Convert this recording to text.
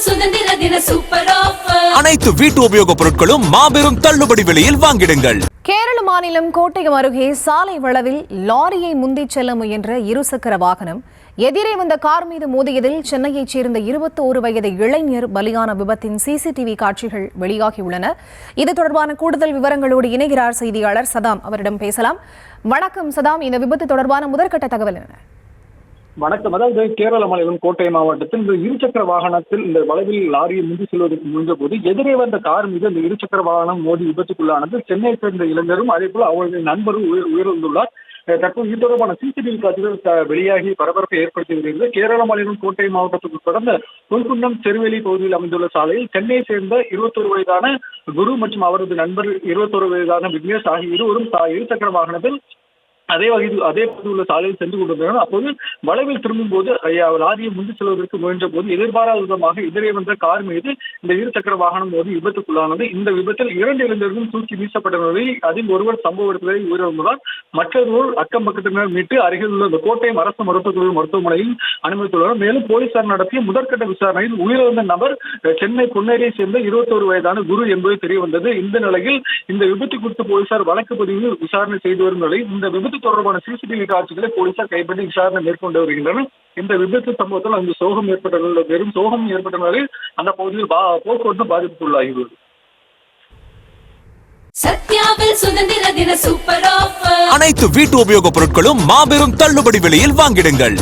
சுதந்திர தின super offer. அனைத்து வீட்டு உபயோகப் பொருட்களும் மாபெரும் தள்ளுபடி விலையில் வாங்கிடுங்கள். கேரள மாநிலம் கோட்டயம் அருகே சாலை வளவில் லாரியை முந்திச் செல்ல முயன்ற இருசக்கர வாகனம் எதிரே வந்த கார் மீது மோதியதில் சென்னையைச் சேர்ந்த 21 வயது இளைஞர் பலியான விபத்தின் சிசிடிவி காட்சிகள் வெளியாகியுள்ளன. இது தொடர்பான கூடுதல் விவரங்களோடு இணைகிறார் செய்தியாளர் சதாம். அவரிடம் பேசலாம். வணக்கம் சதாம், இந்த விபத்து தொடர்பான முதற்கட்ட தகவல் என்ன? வணக்கம். அதாவது கேரள மாநிலம் கோட்டயம் மாவட்டத்தில் இந்த இருசக்கர வாகனத்தில் இந்த வளைவில் லாரியை முந்தி செல்வதற்கு முயன்ற போது எதிரே வந்த கார் மீது இந்த இருசக்கர வாகனம் மோதி விபத்துக்குள்ளானது. சென்னையை சேர்ந்த இளைஞரும் அதே போல அவருடைய நண்பரும் உயிரிழந்துள்ளார். தற்போது இது தொடர்பான சிசிடிவி காட்சிகள் வெளியாகி பரபரப்பை ஏற்படுத்தி வருகிறது. கேரள மாநிலம் கோட்டயம் மாவட்டத்துக்கு கடந்த பொன்குன்றம் செருவெளி பகுதியில் அமைந்துள்ள சாலையில் சென்னையை சேர்ந்த 21 வயதான குரு மற்றும் அவரது நண்பர் 21 வயதான விக்னேஷ் ஆகிய இருவரும் இருசக்கர வாகனத்தில் அதே பகுதியில் உள்ள சாலையில் சென்று கொண்டிருந்தனர். அப்போது வளைவில் திரும்பும் போது லாரியை முந்தி செல்வதற்கு முயன்ற போது எதிர்பாராத விதமாக எதிரே வந்த கார் மீது இந்த இருசக்கர வாகனம் மோதி விபத்துக்குள்ளானது. இந்த விபத்தில் 2 இளைஞர்களும் தூக்கி வீசப்பட்ட நிலையில் அதில் ஒருவர் சம்பவ இடத்திலேயே உயிரிழந்ததால் மற்றொருவர் அக்கம் பக்கத்தினர் மீட்டு அருகில் உள்ள இந்த கோட்டயம் அரசு மருத்துவமனையில் அனுமதித்துள்ளனர். மேலும் போலீசார் நடத்திய முதற்கட்ட விசாரணையில் உயிரிழந்த நபர் சென்னை பொன்னேரியை சேர்ந்த 21 வயதான குரு என்பது தெரிய வந்தது. இந்த நிலையில் இந்த விபத்து குறித்து போலீசார் வழக்கு பதிவு விசாரணை செய்து வரும் நிலையில் இந்த விபத்து தொடர்பான சிசிடிவி காட்சிகளை போலீசார் கைப்பற்றி விசாரணை மேற்கொண்டு வருகின்றனர். இந்த விபத்து சம்பவத்தில் அந்த பெரும் சோகம் ஏற்பட்ட நிலையில் அந்த பகுதியில் போக்குவரத்து பாதிப்புக்குள்ளாகிறது. சத்யாவில் சுதந்திர தின சூப்பர் ஆஃபர். அனைத்து வீட்டு உபயோகப் பொருட்களும் மாபெரும் தள்ளுபடி விலையில் வாங்கிடுங்கள்.